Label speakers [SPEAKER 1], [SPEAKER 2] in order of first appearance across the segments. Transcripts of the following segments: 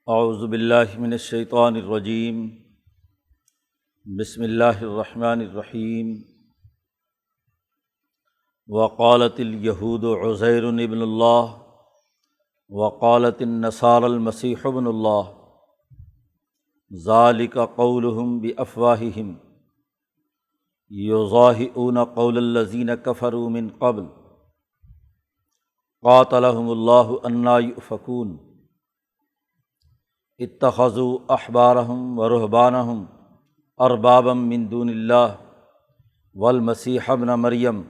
[SPEAKER 1] اعوذ باللہ من الشیطان الرجیم، بسم اللہ الرحمن الرحیم۔ وقالت الیہود عزیر ابن اللہ وقالت النصارى المسیح ابن اللہ ذلک قولہم بافواہہم یضاہئون قول الذین کفروا من قبل قاتلہم اللہ انا یؤفکون۔ اتخذوا احبارهم ورہبانهم اربابا من دون اللہ والمسیح ابن مریم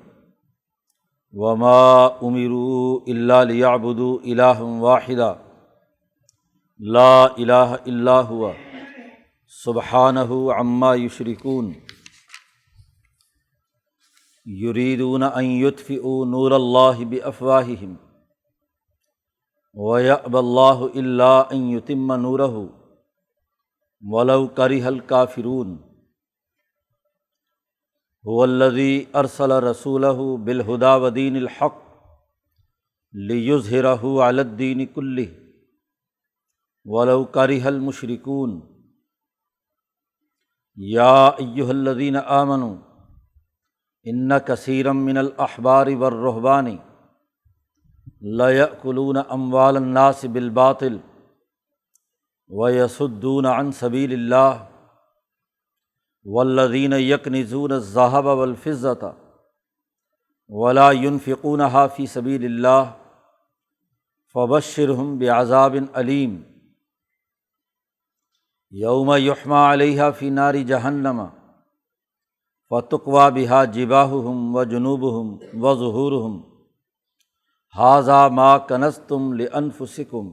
[SPEAKER 1] وما امروا الا لیعبدوا الہا واحدا لا الہ الا هو سبحانہ عما یشرکون۔ یریدون ان یطفئوا نور اللہ بافواہہم وَيَأْبَى اللَّهُ إِلَّا أَن يُتِمَّ نُورَهُ وَلَوْ كَرِهَ الْكَافِرُونَ۔ هُوَ الَّذِي أَرْسَلَ رَسُولَهُ بِالْهُدَى وَدِينِ الْحَقِّ لِيُظْهِرَهُ عَلَى الدِّينِ كُلِّهِ وَلَوْ كَرِهَ الْمُشْرِكُونَ۔ يَا أَيُّهَا الَّذِينَ آمَنُوا إِنَّ كَثِيرًا مِنَ الْأَحْبَارِ وَالرُّهْبَانِ لَيَأْكُلُونَ أَمْوَالَ النَّاسِ بِالْبَاطِلِ وَيَصُدُّونَ عَنْ سَبِيلِ اللَّهِ وَالَّذِينَ يَكْنِزُونَ الذَّهَبَ وَالْفِضَّةَ وَلَا يُنْفِقُونَهَا فِي سَبِيلِ اللَّهِ فَبَشِّرْهُم بِعَذَابٍ أَلِيمٍ۔ يَوْمَ يُحْمَىٰ عَلَيْهَا فِي نَارِ جَهَنَّمَ فَتُكْوَىٰ بِهَا جِبَاهُهُمْ وَجُنُوبُهُمْ وَظُهُورُهُمْ ھذا ما کنزتم لانفسکم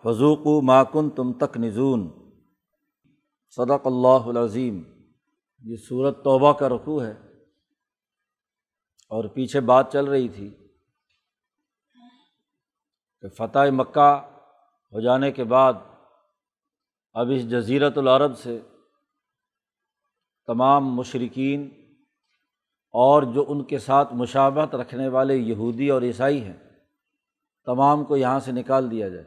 [SPEAKER 1] فذوقوا ما کنتم تکنزون۔ صدق اللہ العظیم۔ یہ سورۃ توبہ کا رکوع ہے اور پیچھے بات چل رہی تھی کہ فتح مکہ ہو جانے کے بعد اب اس جزیرۃ العرب سے تمام مشرکین اور جو ان کے ساتھ مشابہت رکھنے والے یہودی اور عیسائی ہیں تمام کو یہاں سے نکال دیا جائے۔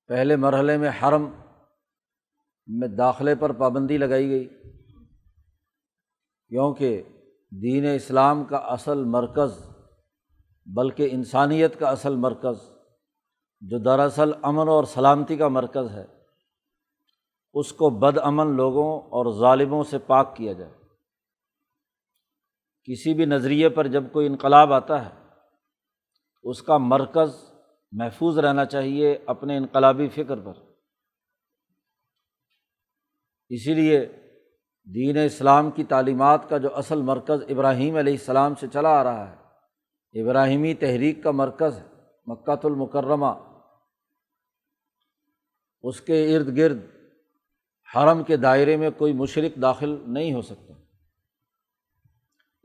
[SPEAKER 1] پہلے مرحلے میں حرم میں داخلے پر پابندی لگائی گئی کیونکہ دین اسلام کا اصل مرکز بلکہ انسانیت کا اصل مرکز جو دراصل امن اور سلامتی کا مرکز ہے اس کو بد امن لوگوں اور ظالموں سے پاک کیا جائے۔ کسی بھی نظریے پر جب کوئی انقلاب آتا ہے اس کا مرکز محفوظ رہنا چاہیے اپنے انقلابی فکر پر۔ اسی لیے دین اسلام کی تعلیمات کا جو اصل مرکز ابراہیم علیہ السلام سے چلا آ رہا ہے، ابراہیمی تحریک کا مرکز ہے مکۃ المکرمہ، اس کے ارد گرد حرم کے دائرے میں کوئی مشرک داخل نہیں ہو سکتا۔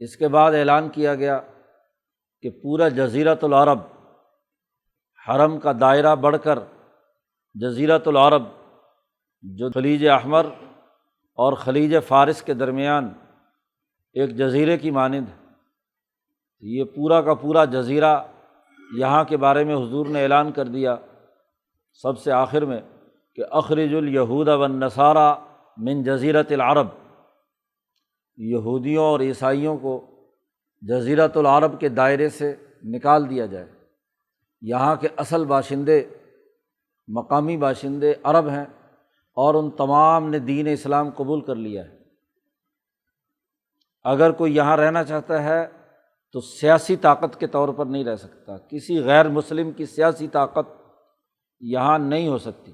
[SPEAKER 1] اس کے بعد اعلان کیا گیا کہ پورا جزیرۃ العرب، حرم کا دائرہ بڑھ کر جزیرۃ العرب جو خلیج احمر اور خلیج فارس کے درمیان ایک جزیرے کی مانند ہے، یہ پورا کا پورا جزیرہ یہاں کے بارے میں حضور نے اعلان کر دیا سب سے آخر میں کہ اخرجوا الیہود والنصارى من جزیرۃ العرب، یہودیوں اور عیسائیوں کو جزیرۃ العرب کے دائرے سے نکال دیا جائے۔ یہاں کے اصل باشندے، مقامی باشندے عرب ہیں اور ان تمام نے دین اسلام قبول کر لیا ہے۔ اگر کوئی یہاں رہنا چاہتا ہے تو سیاسی طاقت کے طور پر نہیں رہ سکتا، کسی غیر مسلم کی سیاسی طاقت یہاں نہیں ہو سکتی،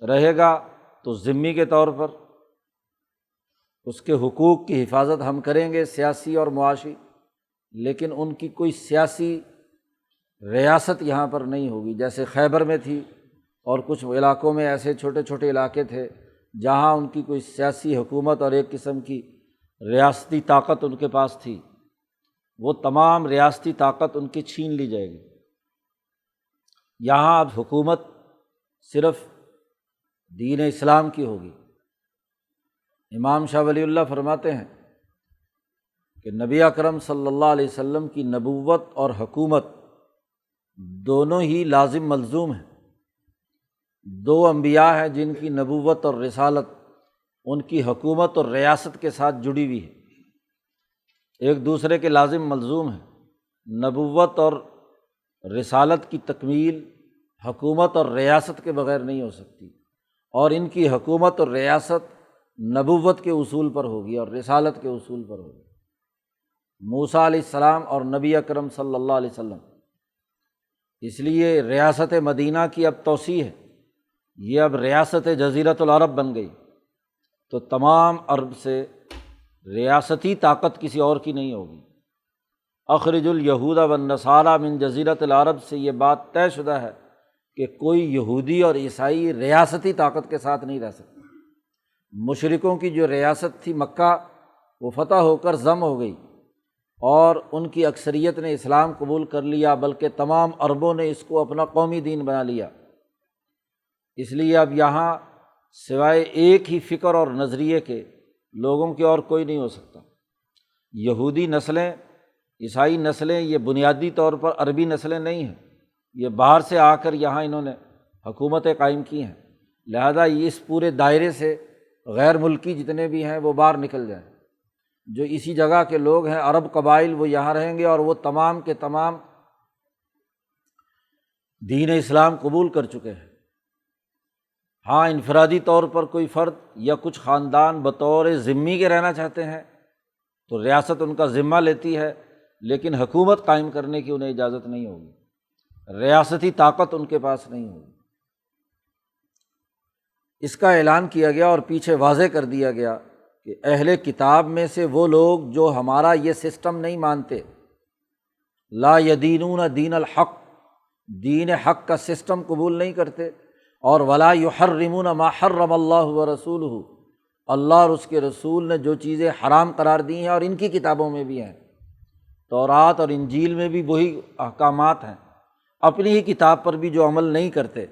[SPEAKER 1] رہے گا تو ذمہ کے طور پر اس کے حقوق کی حفاظت ہم کریں گے سیاسی اور معاشی، لیکن ان کی کوئی سیاسی ریاست یہاں پر نہیں ہوگی۔ جیسے خیبر میں تھی اور کچھ علاقوں میں ایسے چھوٹے چھوٹے علاقے تھے جہاں ان کی کوئی سیاسی حکومت اور ایک قسم کی ریاستی طاقت ان کے پاس تھی، وہ تمام ریاستی طاقت ان کی چھین لی جائے گی۔ یہاں اب حکومت صرف دین اسلام کی ہوگی۔ امام شاہ ولی اللہ فرماتے ہیں کہ نبی اکرم صلی اللہ علیہ وسلم کی نبوت اور حکومت دونوں ہی لازم ملزوم ہیں۔ دو انبیاء ہیں جن کی نبوت اور رسالت ان کی حکومت اور ریاست کے ساتھ جڑی ہوئی ہے، ایک دوسرے کے لازم ملزوم ہیں۔ نبوت اور رسالت کی تکمیل حکومت اور ریاست کے بغیر نہیں ہو سکتی، اور ان کی حکومت اور ریاست نبوت کے اصول پر ہوگی اور رسالت کے اصول پر ہوگی۔ موسیٰ علیہ السلام اور نبی اکرم صلی اللہ علیہ وسلم، اس لیے ریاست مدینہ کی اب توسیع ہے، یہ اب ریاست جزیرۃ العرب بن گئی، تو تمام عرب سے ریاستی طاقت کسی اور کی نہیں ہوگی۔ اخرج الیہود والنصارى من جزیرۃ العرب سے یہ بات طے شدہ ہے کہ کوئی یہودی اور عیسائی ریاستی طاقت کے ساتھ نہیں رہ سکتا۔ مشرکوں کی جو ریاست تھی مکہ، وہ فتح ہو کر ضم ہو گئی، اور ان کی اکثریت نے اسلام قبول کر لیا، بلکہ تمام عربوں نے اس کو اپنا قومی دین بنا لیا۔ اس لیے اب یہاں سوائے ایک ہی فکر اور نظریے کے لوگوں کے اور کوئی نہیں ہو سکتا۔ یہودی نسلیں، عیسائی نسلیں، یہ بنیادی طور پر عربی نسلیں نہیں ہیں، یہ باہر سے آ کر یہاں انہوں نے حکومتیں قائم کی ہیں، لہذا یہ اس پورے دائرے سے غیر ملکی جتنے بھی ہیں وہ باہر نکل جائیں۔ جو اسی جگہ کے لوگ ہیں عرب قبائل، وہ یہاں رہیں گے، اور وہ تمام کے تمام دین اسلام قبول کر چکے ہیں۔ ہاں، انفرادی طور پر کوئی فرد یا کچھ خاندان بطور ذمہ کے رہنا چاہتے ہیں تو ریاست ان کا ذمہ لیتی ہے، لیکن حکومت قائم کرنے کی انہیں اجازت نہیں ہوگی، ریاستی طاقت ان کے پاس نہیں ہوگی۔ اس کا اعلان کیا گیا اور پیچھے واضح کر دیا گیا کہ اہل کتاب میں سے وہ لوگ جو ہمارا یہ سسٹم نہیں مانتے، لا یدینون دین الحق، دین حق کا سسٹم قبول نہیں کرتے، اور ولا یحرمون ما حرم اللہ ورسولہ، اللہ اور اس کے رسول نے جو چیزیں حرام قرار دی ہیں اور ان کی کتابوں میں بھی ہیں، تورات اور انجیل میں بھی وہی احکامات ہیں، اپنی ہی کتاب پر بھی جو عمل نہیں کرتے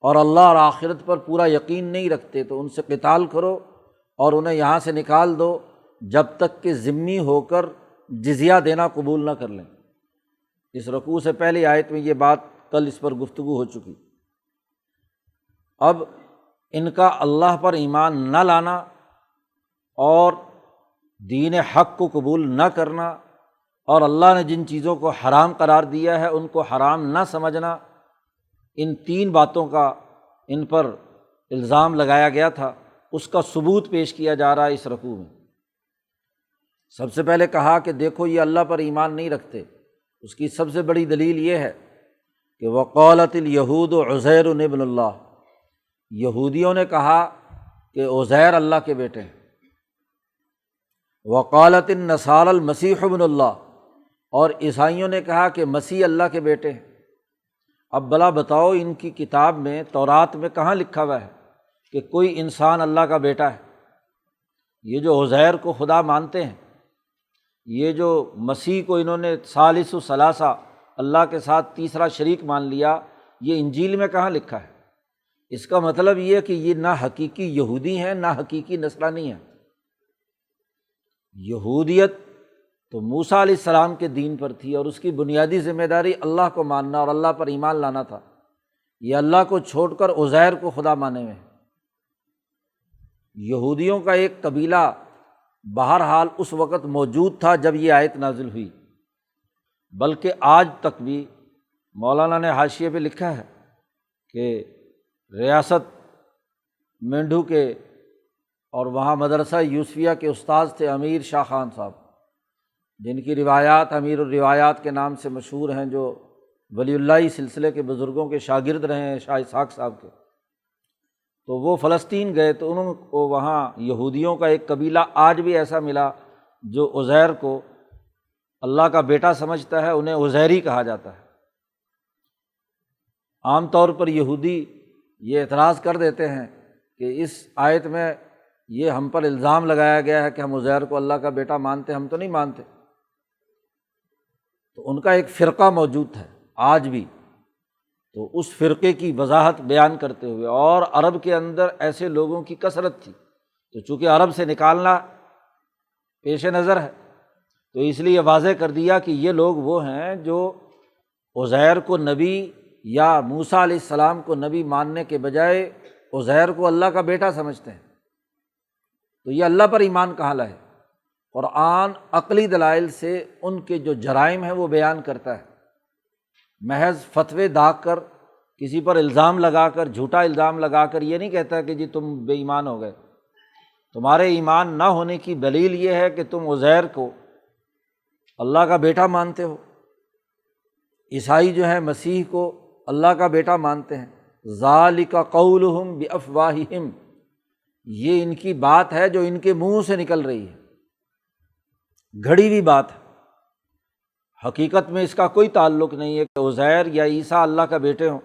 [SPEAKER 1] اور اللہ اور آخرت پر پورا یقین نہیں رکھتے، تو ان سے قتال کرو اور انہیں یہاں سے نکال دو جب تک کہ ذمہ ہو کر جزیہ دینا قبول نہ کر لیں۔ اس رکوع سے پہلی آیت میں یہ بات کل اس پر گفتگو ہو چکی۔ اب ان کا اللہ پر ایمان نہ لانا اور دین حق کو قبول نہ کرنا، اور اللہ نے جن چیزوں کو حرام قرار دیا ہے ان کو حرام نہ سمجھنا، ان تین باتوں کا ان پر الزام لگایا گیا تھا، اس کا ثبوت پیش کیا جا رہا ہے اس رکوع میں۔ سب سے پہلے کہا کہ دیکھو یہ اللہ پر ایمان نہیں رکھتے، اس کی سب سے بڑی دلیل یہ ہے کہ وقالت الیہود عزیر ابن اللہ، یہودیوں نے کہا کہ عزیر اللہ کے بیٹے ہیں، وقالت النصارى المسیح ابن اللہ، اور عیسائیوں نے کہا کہ مسیح اللہ کے بیٹے ہیں۔ اب بلا بتاؤ ان کی کتاب میں تورات میں کہاں لکھا ہوا ہے کہ کوئی انسان اللہ کا بیٹا ہے؟ یہ جو عزیر کو خدا مانتے ہیں، یہ جو مسیح کو انہوں نے ثالث ثلاثہ، اللہ کے ساتھ تیسرا شریک مان لیا، یہ انجیل میں کہاں لکھا ہے؟ اس کا مطلب یہ کہ یہ نہ حقیقی یہودی ہیں نہ حقیقی نصرانی ہیں۔ یہودیت تو موسیٰ علیہ السلام کے دین پر تھی، اور اس کی بنیادی ذمہ داری اللہ کو ماننا اور اللہ پر ایمان لانا تھا۔ یہ اللہ کو چھوڑ کر عزیر کو خدا مانے ہوئے ہیں۔ یہودیوں کا ایک قبیلہ بہرحال اس وقت موجود تھا جب یہ آیت نازل ہوئی، بلکہ آج تک بھی مولانا نے حاشیے پہ لکھا ہے کہ ریاست مینڈو کے اور وہاں مدرسہ یوسفیہ کے استاذ تھے امیر شاہ خان صاحب، جن کی روایات امیر الروایات کے نام سے مشہور ہیں، جو ولی اللہ سلسلے کے بزرگوں کے شاگرد رہے ہیں شاہ اسحاق صاحب کے۔ تو وہ فلسطین گئے تو انہوں کو وہاں یہودیوں کا ایک قبیلہ آج بھی ایسا ملا جو عزیر کو اللہ کا بیٹا سمجھتا ہے، انہیں عزیری کہا جاتا ہے۔ عام طور پر یہودی یہ اعتراض کر دیتے ہیں کہ اس آیت میں یہ ہم پر الزام لگایا گیا ہے کہ ہم عزیر کو اللہ کا بیٹا مانتے، ہم تو نہیں مانتے۔ تو ان کا ایک فرقہ موجود ہے آج بھی، تو اس فرقے کی وضاحت بیان کرتے ہوئے، اور عرب کے اندر ایسے لوگوں کی کثرت تھی، تو چونکہ عرب سے نکالنا پیش نظر ہے تو اس لیے واضح کر دیا کہ یہ لوگ وہ ہیں جو عزیر کو نبی یا موسیٰ علیہ السلام کو نبی ماننے کے بجائے عزیر کو اللہ کا بیٹا سمجھتے ہیں، تو یہ اللہ پر ایمان کہاں لائے؟ قرآن عقلی دلائل سے ان کے جو جرائم ہیں وہ بیان کرتا ہے، محض فتوے داغ کر، کسی پر الزام لگا کر، جھوٹا الزام لگا کر یہ نہیں کہتا کہ جی تم بے ایمان ہو گئے۔ تمہارے ایمان نہ ہونے کی دلیل یہ ہے کہ تم عزیر کو اللہ کا بیٹا مانتے ہو۔ عیسائی جو ہیں مسیح کو اللہ کا بیٹا مانتے ہیں۔ ذالک قولہم بافواہہم، یہ ان کی بات ہے جو ان کے منہ سے نکل رہی ہے، گھڑی ہوئی بات ہے، حقیقت میں اس کا کوئی تعلق نہیں ہے کہ عزیر یا عیسیٰ اللہ کا بیٹے ہوں۔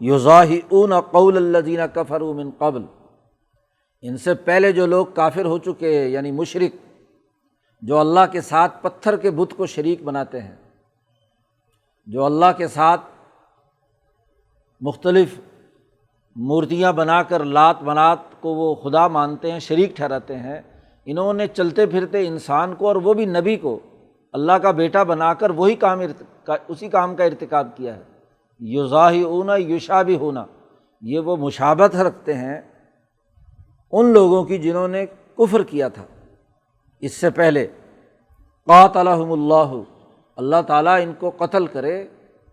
[SPEAKER 1] یضاہئون قول الذین کفروا من قبل، ان سے پہلے جو لوگ کافر ہو چکے ہیں یعنی مشرک، جو اللہ کے ساتھ پتھر کے بت کو شریک بناتے ہیں، جو اللہ کے ساتھ مختلف مورتیاں بنا کر لات منات کو وہ خدا مانتے ہیں، شریک ٹھہراتے ہیں، انہوں نے چلتے پھرتے انسان کو اور وہ بھی نبی کو اللہ کا بیٹا بنا کر اسی کام کا ارتکاب کیا ہے۔ یضاہئون یشابہون، یہ وہ مشابہت رکھتے ہیں ان لوگوں کی جنہوں نے کفر کیا تھا اس سے پہلے۔ قاتلہم اللہ، اللہ تعالیٰ ان کو قتل کرے،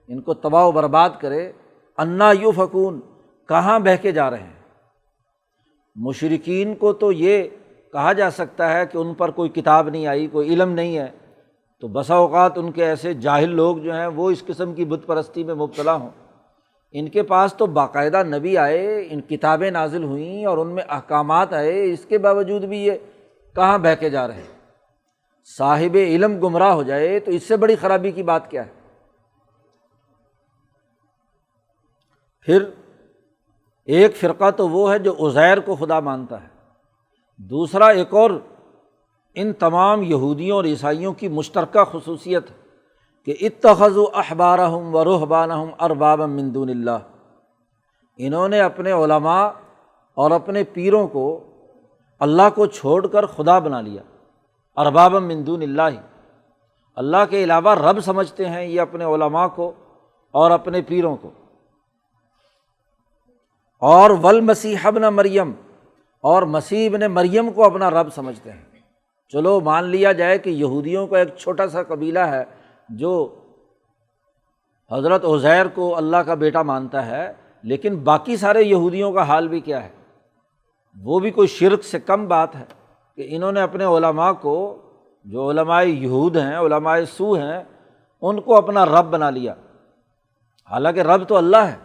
[SPEAKER 1] ان کو تباہ و برباد کرے۔ انا یؤفکون، کہاں بہہ کے جا رہے ہیں؟ مشرکین کو تو یہ کہا جا سکتا ہے کہ ان پر کوئی کتاب نہیں آئی، کوئی علم نہیں ہے، تو بسا اوقات ان کے ایسے جاہل لوگ جو ہیں وہ اس قسم کی بت پرستی میں مبتلا ہوں۔ ان کے پاس تو باقاعدہ نبی آئے، ان کتابیں نازل ہوئیں اور ان میں احکامات آئے، اس کے باوجود بھی یہ کہاں بہہ کے جا رہے ہیں؟ صاحب علم گمراہ ہو جائے تو اس سے بڑی خرابی کی بات کیا ہے؟ پھر ایک فرقہ تو وہ ہے جو عزیر کو خدا مانتا ہے، دوسرا ایک اور ان تمام یہودیوں اور عیسائیوں کی مشترکہ خصوصیت ہے کہ اتخذوا احبارہم و رہبانہم اربابا من دون اللہ، انہوں نے اپنے علماء اور اپنے پیروں کو اللہ کو چھوڑ کر خدا بنا لیا۔ اربابا من دون اللہ، اللہ کے علاوہ رب سمجھتے ہیں یہ اپنے علماء کو اور اپنے پیروں کو۔ اور والمسیح ابن مریم، اور مسیح ابن مریم کو اپنا رب سمجھتے ہیں۔ چلو مان لیا جائے کہ یہودیوں کا ایک چھوٹا سا قبیلہ ہے جو حضرت عزیر کو اللہ کا بیٹا مانتا ہے، لیکن باقی سارے یہودیوں کا حال بھی کیا ہے؟ وہ بھی کوئی شرک سے کم بات ہے کہ انہوں نے اپنے علماء کو، جو علماء یہود ہیں، علماء سو ہیں، ان کو اپنا رب بنا لیا، حالانکہ رب تو اللہ ہے،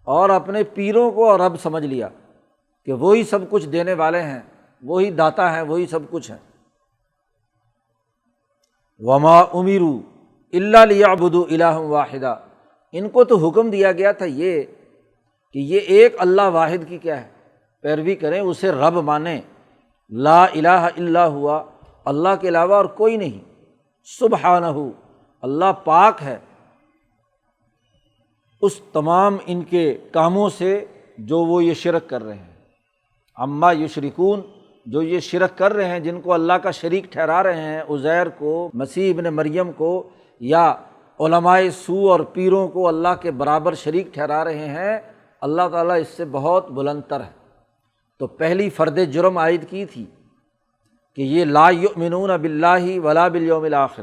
[SPEAKER 1] اور اپنے پیروں کو رب سمجھ لیا کہ وہی سب کچھ دینے والے ہیں، وہی داتا ہیں، وہی سب کچھ ہیں۔ وما امروا الا لیعبدوا الہا واحدا، ان کو تو حکم دیا گیا تھا یہ کہ یہ ایک اللہ واحد کی کیا ہے؟ پیروی کریں، اسے رب مانیں، لا الہ الا ہوا، اللہ کے علاوہ اور کوئی نہیں، سبحانہ، اللہ پاک ہے اس تمام ان کے کاموں سے جو وہ یہ شرک کر رہے ہیں۔ عما یشرکون، جو یہ شرک کر رہے ہیں، جن کو اللہ کا شریک ٹھہرا رہے ہیں، عزیر کو، مسیح ابن مریم کو، یا علماء سو اور پیروں کو اللہ کے برابر شریک ٹھہرا رہے ہیں، اللہ تعالیٰ اس سے بہت بلند تر ہے۔ تو پہلی فرد جرم عائد کی تھی کہ یہ لا یؤمنون باللہ ولا بالیوم الآخر،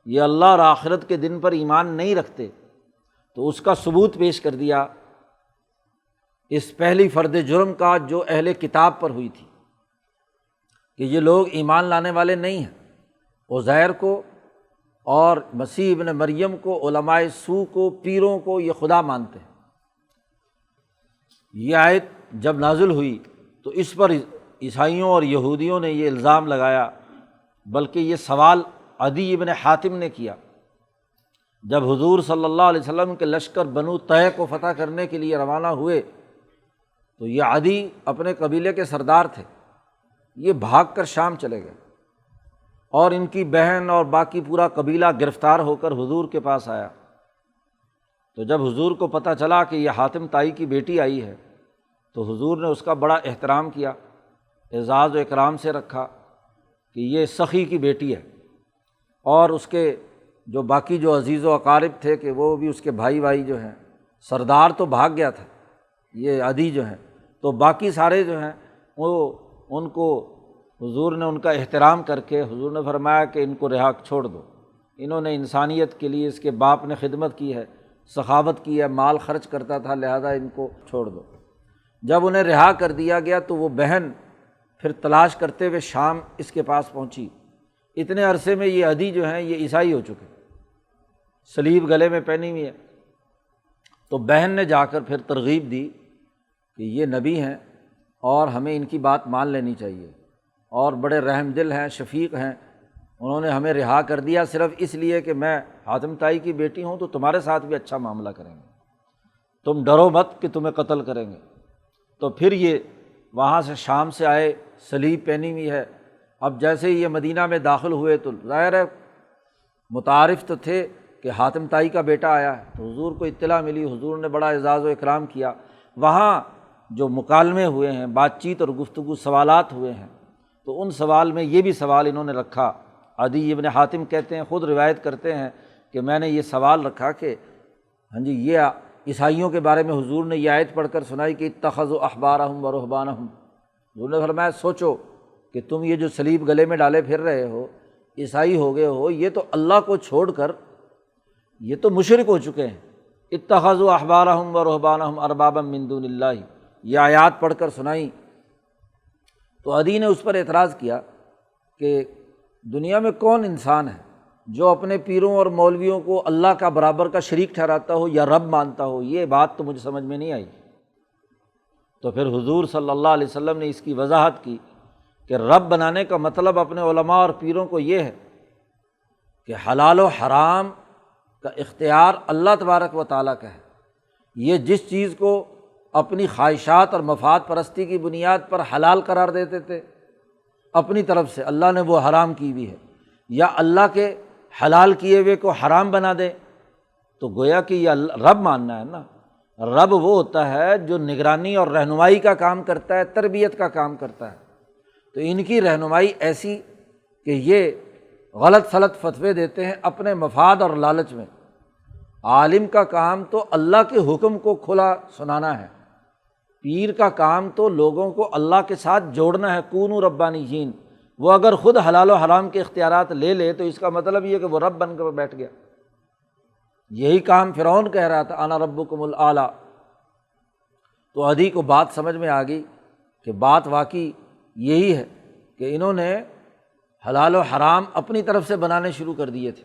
[SPEAKER 1] یہ اللہ اور آخرت کے دن پر ایمان نہیں رکھتے، تو اس کا ثبوت پیش کر دیا اس پہلی فرد جرم کا جو اہل کتاب پر ہوئی تھی کہ یہ لوگ ایمان لانے والے نہیں ہیں، عزیر کو اور مسیح ابن مریم کو، علماء سو کو، پیروں کو یہ خدا مانتے ہیں۔ یہ آیت جب نازل ہوئی تو اس پر عیسائیوں اور یہودیوں نے یہ الزام لگایا، بلکہ یہ سوال عدی ابن حاتم نے کیا جب حضور صلی اللہ علیہ وسلم کے لشکر بنو طے کو فتح کرنے کے لیے روانہ ہوئے، تو یہ عدی اپنے قبیلے کے سردار تھے، یہ بھاگ کر شام چلے گئے، اور ان کی بہن اور باقی پورا قبیلہ گرفتار ہو کر حضور کے پاس آیا۔ تو جب حضور کو پتہ چلا کہ یہ حاتم طائی کی بیٹی آئی ہے، تو حضور نے اس کا بڑا احترام کیا، اعزاز و اکرام سے رکھا کہ یہ سخی کی بیٹی ہے، اور اس کے جو باقی جو عزیز و اقارب تھے کہ وہ بھی اس کے بھائی جو ہیں، سردار تو بھاگ گیا تھا یہ عدی جو ہیں، تو باقی سارے جو ہیں وہ ان کو حضور نے ان کا احترام کر کے حضور نے فرمایا کہ ان کو رہا چھوڑ دو، انہوں نے انسانیت کے لیے اس کے باپ نے خدمت کی ہے، سخاوت کی ہے، مال خرچ کرتا تھا، لہذا ان کو چھوڑ دو۔ جب انہیں رہا کر دیا گیا تو وہ بہن پھر تلاش کرتے ہوئے شام اس کے پاس پہنچی۔ اتنے عرصے میں یہ عدی جو ہیں یہ عیسائی ہو چکے، صلیب گلے میں پہنی ہوئی ہے، تو بہن نے جا کر پھر ترغیب دی کہ یہ نبی ہیں اور ہمیں ان کی بات مان لینی چاہیے، اور بڑے رحم دل ہیں، شفیق ہیں، انہوں نے ہمیں رہا کر دیا صرف اس لیے کہ میں حاتم طائی کی بیٹی ہوں، تو تمہارے ساتھ بھی اچھا معاملہ کریں گے، تم ڈرو مت کہ تمہیں قتل کریں گے۔ تو پھر یہ وہاں سے شام سے آئے، صلیب پہنی ہوئی ہے۔ اب جیسے ہی یہ مدینہ میں داخل ہوئے تو ظاہر ہے متعارف تو تھے کہ حاتم طائی کا بیٹا آیا ہے، تو حضور کو اطلاع ملی، حضور نے بڑا اعزاز و اکرام کیا۔ وہاں جو مکالمے ہوئے ہیں، بات چیت اور گفتگو، سوالات ہوئے ہیں، تو ان سوال میں یہ بھی سوال انہوں نے رکھا۔ عدی ابن حاتم کہتے ہیں، خود روایت کرتے ہیں کہ میں نے یہ سوال رکھا کہ ہاں جی یہ عیسائیوں کے بارے میں حضور نے یہ آیت پڑھ کر سنائی کہ اتخذوا احبارہم و رہبانہم، حضور نے فرمایا سوچو کہ تم یہ جو صلیب گلے میں ڈالے پھر رہے ہو، عیسائی ہو گئے ہو، یہ تو اللہ کو چھوڑ کر یہ تو مشرک ہو چکے ہیں۔ اتخذوا احبارہم و رہبانہم اربابا من دون اللہ، یہ آیات پڑھ کر سنائی۔ تو عدی نے اس پر اعتراض کیا کہ دنیا میں کون انسان ہے جو اپنے پیروں اور مولویوں کو اللہ کا برابر کا شریک ٹھہراتا ہو یا رب مانتا ہو؟ یہ بات تو مجھے سمجھ میں نہیں آئی۔ تو پھر حضور صلی اللہ علیہ وسلم نے اس کی وضاحت کی کہ رب بنانے کا مطلب اپنے علماء اور پیروں کو یہ ہے کہ حلال و حرام کا اختیار اللہ تبارک و تعالیٰ کا ہے۔ یہ جس چیز کو اپنی خواہشات اور مفاد پرستی کی بنیاد پر حلال قرار دیتے تھے، اپنی طرف سے اللہ نے وہ حرام کی ہوئی ہے، یا اللہ کے حلال کیے ہوئے کو حرام بنا دے، تو گویا کہ یہ رب ماننا ہے نا۔ رب وہ ہوتا ہے جو نگرانی اور رہنمائی کا کام کرتا ہے، تربیت کا کام کرتا ہے۔ تو ان کی رہنمائی ایسی کہ یہ غلط سلط فتوے دیتے ہیں اپنے مفاد اور لالچ میں۔ عالم کا کام تو اللہ کے حکم کو کھلا سنانا ہے، پیر کا کام تو لوگوں کو اللہ کے ساتھ جوڑنا ہے۔ کونوا ربانیین، وہ اگر خود حلال و حرام کے اختیارات لے لے تو اس کا مطلب یہ کہ وہ رب بن کر بیٹھ گیا۔ یہی کام فرعون کہہ رہا تھا انا ربکم الاعلیٰ۔ تو عدی کو بات سمجھ میں آ گئی کہ بات واقعی یہی ہے کہ انہوں نے حلال و حرام اپنی طرف سے بنانے شروع کر دیے تھے۔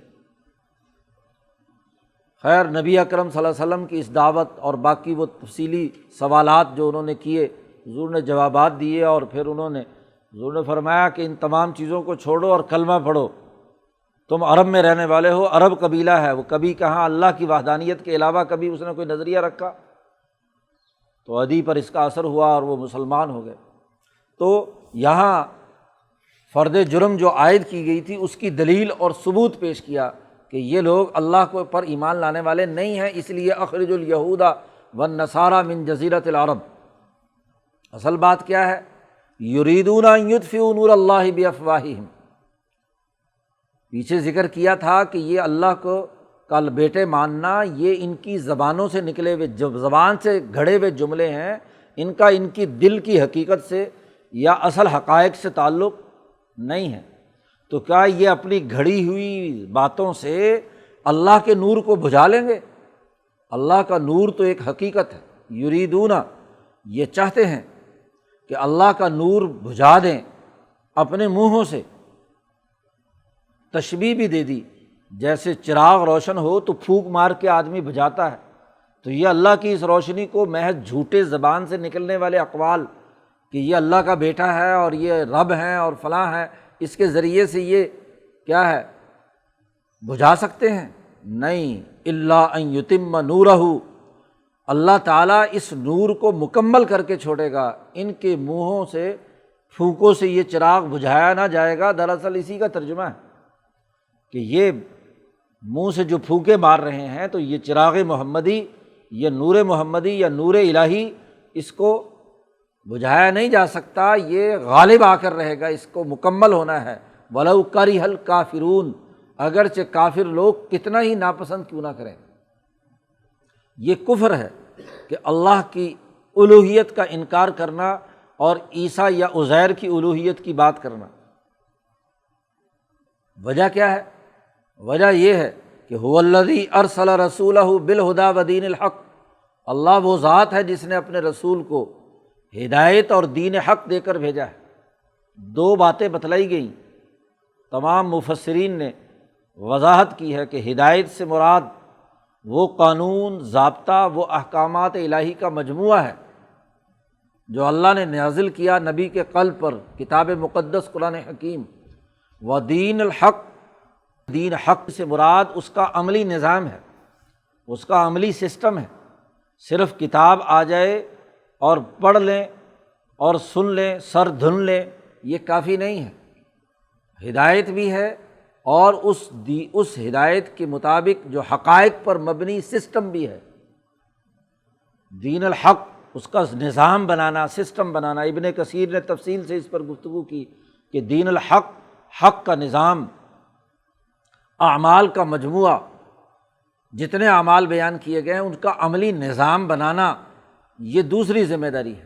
[SPEAKER 1] خیر نبی اکرم صلی اللہ علیہ وسلم کی اس دعوت اور باقی وہ تفصیلی سوالات جو انہوں نے کیے، حضور نے جوابات دیے، اور پھر حضور نے فرمایا کہ ان تمام چیزوں کو چھوڑو اور کلمہ پڑھو۔ تم عرب میں رہنے والے ہو، عرب قبیلہ ہے، وہ کبھی کہاں اللہ کی وحدانیت کے علاوہ کبھی اس نے کوئی نظریہ رکھا؟ تو عدی پر اس کا اثر ہوا اور وہ مسلمان ہو گئے۔ تو یہاں فرد جرم جو عائد کی گئی تھی اس کی دلیل اور ثبوت پیش کیا کہ یہ لوگ اللہ کو پر ایمان لانے والے نہیں ہیں، اس لیے اخرج الیہود والنصارى من جزیرۃ العرب۔ اصل بات کیا ہے؟ یریدون ان یطفئوا نور اللہ بافواہہم۔ پیچھے ذکر کیا تھا کہ یہ اللہ کو کل بیٹے ماننا یہ ان کی زبانوں سے نکلے ہوئے، زبان سے گھڑے ہوئے جملے ہیں، ان کا ان کی دل کی حقیقت سے یا اصل حقائق سے تعلق نہیں ہے۔ تو کیا یہ اپنی گھڑی ہوئی باتوں سے اللہ کے نور کو بجھا لیں گے؟ اللہ کا نور تو ایک حقیقت ہے۔ یریدون، یہ چاہتے ہیں کہ اللہ کا نور بجھا دیں، اپنے منہوں سے تشبیہ بھی دے دی، جیسے چراغ روشن ہو تو پھونک مار کے آدمی بجھاتا ہے، تو یہ اللہ کی اس روشنی کو محض جھوٹے زبان سے نکلنے والے اقوال کہ یہ اللہ کا بیٹا ہے اور یہ رب ہیں اور فلاں ہے، اس کے ذریعے سے یہ کیا ہے بجھا سکتے ہیں؟ نہیں، الا ان یتم نورہ، اللہ تعالیٰ اس نور کو مکمل کر کے چھوڑے گا۔ ان کے منہوں سے پھونکوں سے یہ چراغ بجھایا نہ جائے گا۔ دراصل اسی کا ترجمہ ہے کہ یہ منہ سے جو پھونکے مار رہے ہیں تو یہ چراغ محمدی، یہ نور محمدی یا نور الہی، اس کو بجھایا نہیں جا سکتا، یہ غالب آ کر رہے گا، اس کو مکمل ہونا ہے۔ وَلَوْ كَرِهَ الْكَافِرُونَ، اگرچہ کافر لوگ کتنا ہی ناپسند کیوں نہ کریں۔ یہ کفر ہے کہ اللہ کی الوہیت کا انکار کرنا اور عیسیٰ یا عزیر کی الوہیت کی بات کرنا۔ وجہ کیا ہے؟ وجہ یہ ہے کہ هو الذی ارسل رسولہ بالہدی ودین الحق، اللہ وہ ذات ہے جس نے اپنے رسول کو ہدایت اور دین حق دے کر بھیجا ہے۔ دو باتیں بتلائی گئیں، تمام مفسرین نے وضاحت کی ہے کہ ہدایت سے مراد وہ قانون، ضابطہ، وہ احکامات الہی کا مجموعہ ہے جو اللہ نے نازل کیا نبی کے قلب پر، کتاب مقدس قرآن حکیم۔ و دین الحق، دین حق سے مراد اس کا عملی نظام ہے، اس کا عملی سسٹم ہے۔ صرف کتاب آ جائے اور پڑھ لیں اور سن لیں، سر دھن لیں، یہ کافی نہیں ہے۔ ہدایت بھی ہے اور اس ہدایت کے مطابق جو حقائق پر مبنی سسٹم بھی ہے۔ دین الحق، اس کا نظام بنانا، سسٹم بنانا۔ ابن کثیر نے تفصیل سے اس پر گفتگو کی کہ دین الحق، حق کا نظام، اعمال کا مجموعہ، جتنے اعمال بیان کیے گئے ہیں ان کا عملی نظام بنانا، یہ دوسری ذمہ داری ہے۔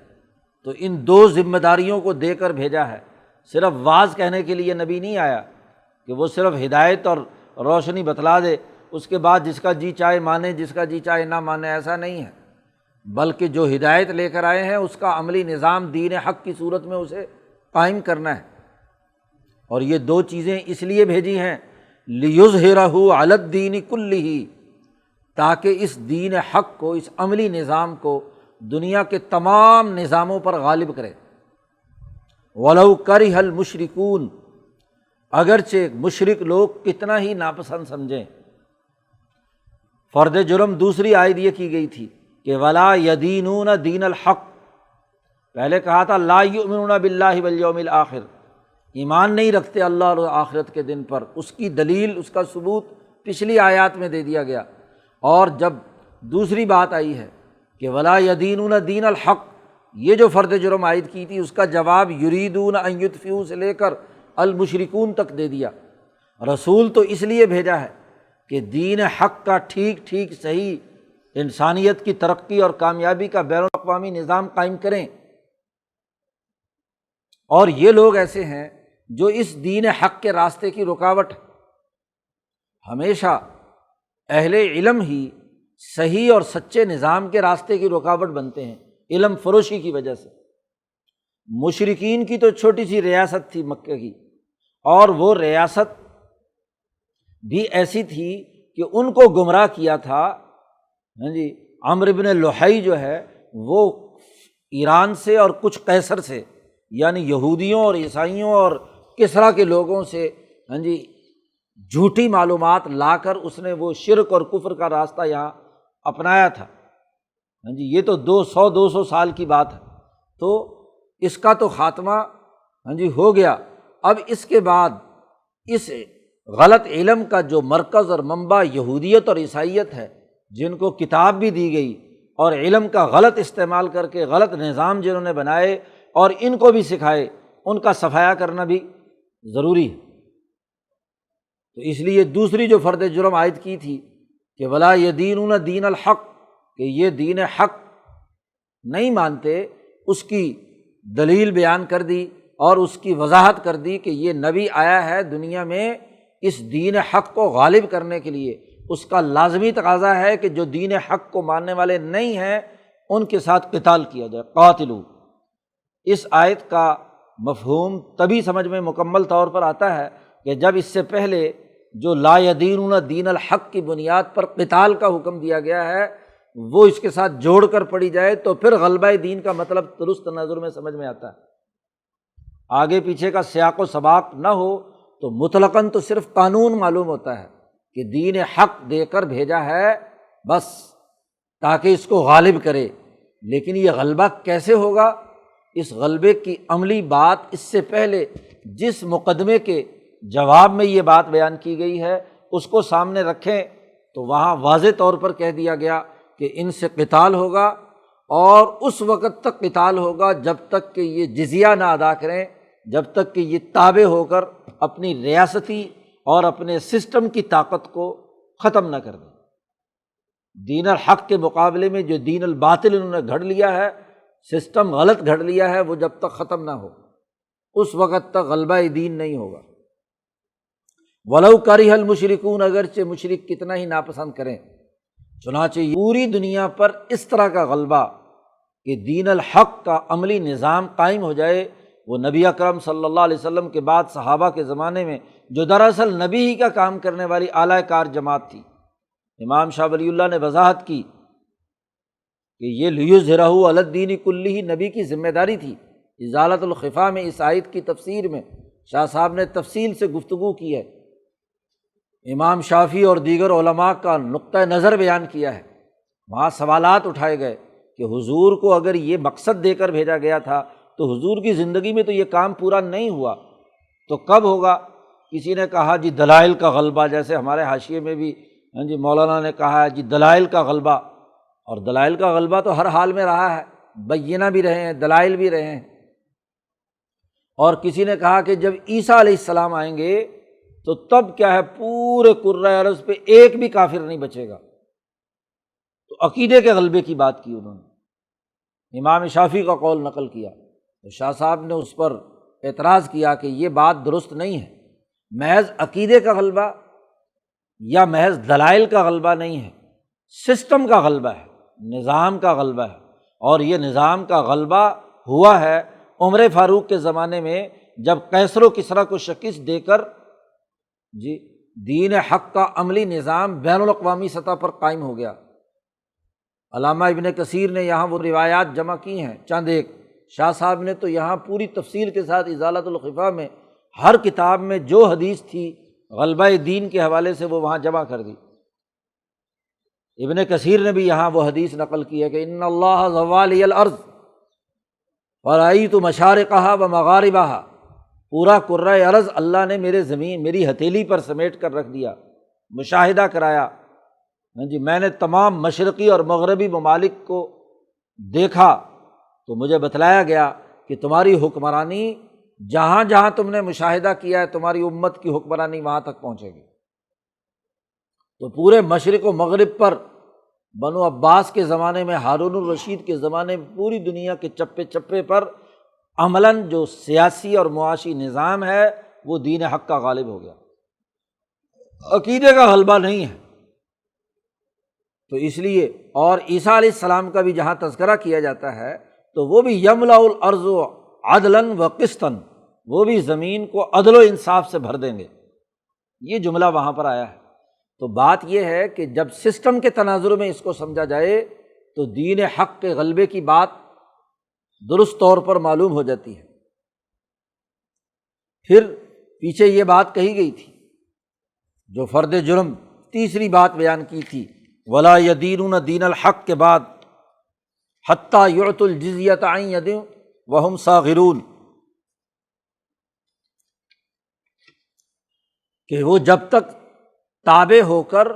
[SPEAKER 1] تو ان دو ذمہ داریوں کو دے کر بھیجا ہے۔ صرف واعظ کہنے کے لیے نبی نہیں آیا کہ وہ صرف ہدایت اور روشنی بتلا دے، اس کے بعد جس کا جی چاہے مانے، جس کا جی چاہے نہ مانے، ایسا نہیں ہے۔ بلکہ جو ہدایت لے کر آئے ہیں اس کا عملی نظام دین حق کی صورت میں اسے قائم کرنا ہے۔ اور یہ دو چیزیں اس لیے بھیجی ہیں لِیُظْہِرَہُ عَلَى الدِّینِ کُلِّہ، تاکہ اس دین حق کو، اس عملی نظام کو دنیا کے تمام نظاموں پر غالب کرے۔ وَلَوْ کَرِہَ الْمُشْرِکُونَ، اگرچہ مشرک لوگ کتنا ہی ناپسند سمجھیں۔ فرد جرم دوسری آیت یہ کی گئی تھی کہ وَلَا يَدِينُونَ دِينَ الْحَقِّ، پہلے کہا تھا لا یؤمنون باللہ والیوم الآخر، ایمان نہیں رکھتے اللہ اور آخرت کے دن پر۔ اس کی دلیل، اس کا ثبوت پچھلی آیات میں دے دیا گیا۔ اور جب دوسری بات آئی ہے کہ ولا یدینون دین الحق، یہ جو فرد جرم عائد کی تھی اس کا جواب یریدون ان یطفئوا سے لے کر المشرکون تک دے دیا۔ رسول تو اس لیے بھیجا ہے کہ دین حق کا ٹھیک ٹھیک صحیح انسانیت کی ترقی اور کامیابی کا بین الاقوامی نظام قائم کریں۔ اور یہ لوگ ایسے ہیں جو اس دین حق کے راستے کی رکاوٹ، ہمیشہ اہل علم ہی صحیح اور سچے نظام کے راستے کی رکاوٹ بنتے ہیں، علم فروشی کی وجہ سے۔ مشرکین کی تو چھوٹی سی ریاست تھی مکہ کی، اور وہ ریاست بھی ایسی تھی کہ ان کو گمراہ کیا تھا عمرو بن لحی جو ہے، وہ ایران سے اور کچھ قیصر سے، یعنی یہودیوں اور عیسائیوں اور کسریٰ کے لوگوں سے جھوٹی معلومات لا کر اس نے وہ شرک اور کفر کا راستہ یہاں اپنایا تھا۔ یہ تو 200 سال کی بات ہے۔ تو اس کا تو خاتمہ ہو گیا۔ اب اس کے بعد اس غلط علم کا جو مرکز اور منبع یہودیت اور عیسائیت ہے، جن کو کتاب بھی دی گئی اور علم کا غلط استعمال کر کے غلط نظام جنہوں نے بنائے اور ان کو بھی سکھائے، ان کا صفایا کرنا بھی ضروری ہے۔ تو اس لیے دوسری جو فرد جرم عائد کی تھی کہ ولا یدینون دین الحق، کہ یہ دین حق نہیں مانتے، اس کی دلیل بیان کر دی اور اس کی وضاحت کر دی کہ یہ نبی آیا ہے دنیا میں اس دین حق کو غالب کرنے کے لیے۔ اس کا لازمی تقاضا ہے کہ جو دین حق کو ماننے والے نہیں ہیں ان کے ساتھ قتال کیا جائے، قاتلو۔ اس آیت کا مفہوم تبھی سمجھ میں مکمل طور پر آتا ہے کہ جب اس سے پہلے جو لا یدینون دین الحق کی بنیاد پر قتال کا حکم دیا گیا ہے وہ اس کے ساتھ جوڑ کر پڑھی جائے تو پھر غلبہ دین کا مطلب درست نظر میں سمجھ میں آتا ہے۔ آگے پیچھے کا سیاق و سباق نہ ہو تو مطلقاً تو صرف قانون معلوم ہوتا ہے کہ دین حق دے کر بھیجا ہے بس تاکہ اس کو غالب کرے، لیکن یہ غلبہ کیسے ہوگا؟ اس غلبے کی عملی بات اس سے پہلے جس مقدمے کے جواب میں یہ بات بیان کی گئی ہے اس کو سامنے رکھیں تو وہاں واضح طور پر کہہ دیا گیا کہ ان سے قتال ہوگا، اور اس وقت تک قتال ہوگا جب تک کہ یہ جزیہ نہ ادا کریں، جب تک کہ یہ تابع ہو کر اپنی ریاستی اور اپنے سسٹم کی طاقت کو ختم نہ کر دیں۔ دین الحق کے مقابلے میں جو دین الباطل انہوں نے گھڑ لیا ہے، سسٹم غلط گھڑ لیا ہے، وہ جب تک ختم نہ ہو اس وقت تک غلبہ دین نہیں ہوگا۔ وَلَوْ كَرِهَ الْمُشْرِكُونَ، اگرچہ مشرک کتنا ہی ناپسند کریں۔ چنانچہ پوری دنیا پر اس طرح کا غلبہ کہ دین الحق کا عملی نظام قائم ہو جائے، وہ نبی اکرم صلی اللہ علیہ وسلم کے بعد صحابہ کے زمانے میں جو دراصل نبی ہی کا کام کرنے والی اعلیٰ کار جماعت تھی، امام شاہ ولی اللہ نے وضاحت کی کہ یہ لیظہرہ علی الدین کلہ نبی کی ذمہ داری تھی۔ ازالۃ الخفا میں اس آیت کی تفسیر میں شاہ صاحب نے تفصیل سے گفتگو کی ہے، امام شافعی اور دیگر علماء کا نقطہ نظر بیان کیا ہے، وہاں سوالات اٹھائے گئے کہ حضور کو اگر یہ مقصد دے کر بھیجا گیا تھا تو حضور کی زندگی میں تو یہ کام پورا نہیں ہوا، تو کب ہوگا؟ کسی نے کہا جی دلائل کا غلبہ، جیسے ہمارے حاشیے میں بھی جی مولانا نے کہا ہے جی دلائل کا غلبہ، اور دلائل کا غلبہ تو ہر حال میں رہا ہے، بینہ بھی رہے ہیں، دلائل بھی رہے ہیں۔ اور کسی نے کہا کہ جب عیسیٰ علیہ السلام آئیں گے تو تب کیا ہے، پورے کرۂ ارض پہ ایک بھی کافر نہیں بچے گا۔ تو عقیدے کے غلبے کی بات کی انہوں نے، امام شافعی کا قول نقل کیا، تو شاہ صاحب نے اس پر اعتراض کیا کہ یہ بات درست نہیں ہے، محض عقیدے کا غلبہ یا محض دلائل کا غلبہ نہیں ہے، سسٹم کا غلبہ ہے، نظام کا غلبہ ہے، اور یہ نظام کا غلبہ ہوا ہے عمر فاروق کے زمانے میں، جب قیصر و کسریٰ کو شکست دے کر جی دین حق کا عملی نظام بین الاقوامی سطح پر قائم ہو گیا۔ علامہ ابن کثیر نے یہاں وہ روایات جمع کی ہیں چند ایک، شاہ صاحب نے تو یہاں پوری تفصیل کے ساتھ ازالۃ الخفا میں ہر کتاب میں جو حدیث تھی غلبہ دین کے حوالے سے وہ وہاں جمع کر دی۔ ابن کثیر نے بھی یہاں وہ حدیث نقل کی ہے کہ ان اللہ زوالی الارض فرأیت مشارقہا و مغاربہا، پورا کرۂ ارض اللہ نے میری ہتھیلی پر سمیٹ کر رکھ دیا، مشاہدہ کرایا، جی میں نے تمام مشرقی اور مغربی ممالک کو دیکھا تو مجھے بتلایا گیا کہ تمہاری حکمرانی جہاں جہاں تم نے مشاہدہ کیا ہے تمہاری امت کی حکمرانی وہاں تک پہنچے گی۔ تو پورے مشرق و مغرب پر بنو عباس کے زمانے میں، ہارون الرشید کے زمانے میں، پوری دنیا کے چپے چپے پر عملاً جو سیاسی اور معاشی نظام ہے وہ دین حق کا غالب ہو گیا، عقیدے کا غلبہ نہیں ہے۔ تو اس لیے اور عیسیٰ علیہ السلام کا بھی جہاں تذکرہ کیا جاتا ہے تو وہ بھی یملأ الارض عدلا و قسطا، وہ بھی زمین کو عدل و انصاف سے بھر دیں گے، یہ جملہ وہاں پر آیا ہے۔ تو بات یہ ہے کہ جب سسٹم کے تناظر میں اس کو سمجھا جائے تو دین حق کے غلبے کی بات درست طور پر معلوم ہو جاتی ہے۔ پھر پیچھے یہ بات کہی گئی تھی جو فرد جرم تیسری بات بیان کی تھی، ولا یدینون دین الحق کے بعد حتی یعطوا الجزیۃ عن ید وہم صاغرون، کہ وہ جب تک تابع ہو کر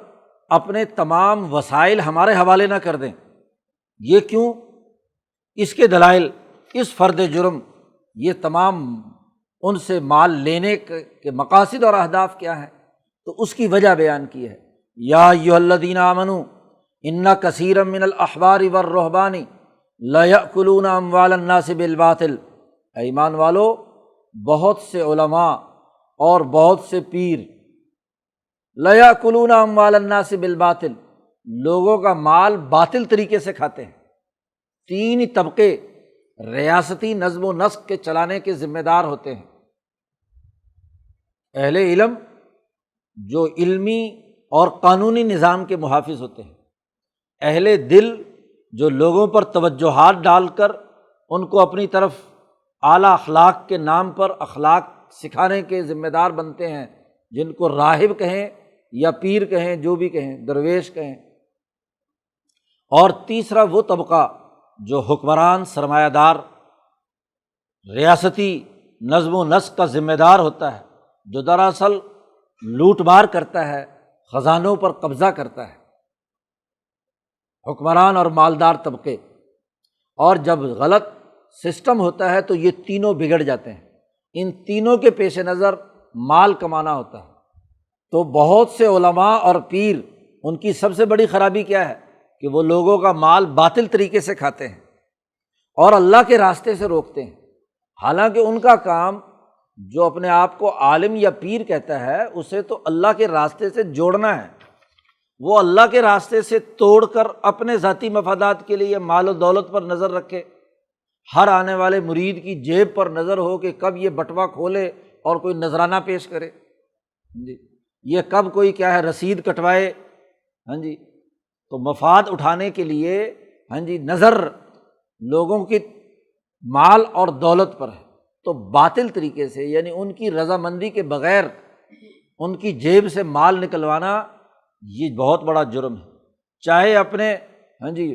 [SPEAKER 1] اپنے تمام وسائل ہمارے حوالے نہ کر دیں۔ یہ کیوں؟ اس کے دلائل، اس فرد جرم، یہ تمام ان سے مال لینے کے مقاصد اور اہداف کیا ہیں، تو اس کی وجہ بیان کی ہے۔ یا ایھا الذین آمنوا ان کثیرا من الاحبار والرہبان لیأکلون اموال الناس بالباطل، اے ایمان والو، بہت سے علماء اور بہت سے پیر لیأکلون اموال الناس بالباطل، لوگوں کا مال باطل طریقے سے کھاتے ہیں۔ تین ہی طبقے ریاستی نظم و نسق کے چلانے کے ذمہ دار ہوتے ہیں: اہل علم جو علمی اور قانونی نظام کے محافظ ہوتے ہیں، اہل دل جو لوگوں پر توجہات ڈال کر ان کو اپنی طرف اعلیٰ اخلاق کے نام پر اخلاق سکھانے کے ذمہ دار بنتے ہیں، جن کو راہب کہیں یا پیر کہیں، جو بھی کہیں، درویش کہیں۔ اور تیسرا وہ طبقہ جو حکمران، سرمایہ دار، ریاستی نظم و نسق کا ذمہ دار ہوتا ہے، جو دراصل لوٹ مار کرتا ہے، خزانوں پر قبضہ کرتا ہے، حکمران اور مالدار طبقے۔ اور جب غلط سسٹم ہوتا ہے تو یہ تینوں بگڑ جاتے ہیں۔ ان تینوں کے پیش نظر مال کمانا ہوتا ہے، تو بہت سے علماء اور پیر، ان کی سب سے بڑی خرابی کیا ہے کہ وہ لوگوں کا مال باطل طریقے سے کھاتے ہیں اور اللہ کے راستے سے روکتے ہیں۔ حالانکہ ان کا کام، جو اپنے آپ کو عالم یا پیر کہتا ہے، اسے تو اللہ کے راستے سے جوڑنا ہے۔ وہ اللہ کے راستے سے توڑ کر اپنے ذاتی مفادات کے لیے مال و دولت پر نظر رکھے، ہر آنے والے مرید کی جیب پر نظر ہو کہ کب یہ بٹوا کھولے اور کوئی نذرانہ پیش کرے، جی یہ کب کوئی کیا ہے رسید کٹوائے، ہاں جی، تو مفاد اٹھانے کے لیے ہاں جی نظر لوگوں کی مال اور دولت پر ہے۔ تو باطل طریقے سے، یعنی ان کی رضامندی کے بغیر ان کی جیب سے مال نکلوانا، یہ بہت بڑا جرم ہے۔ چاہے اپنے ہاں جی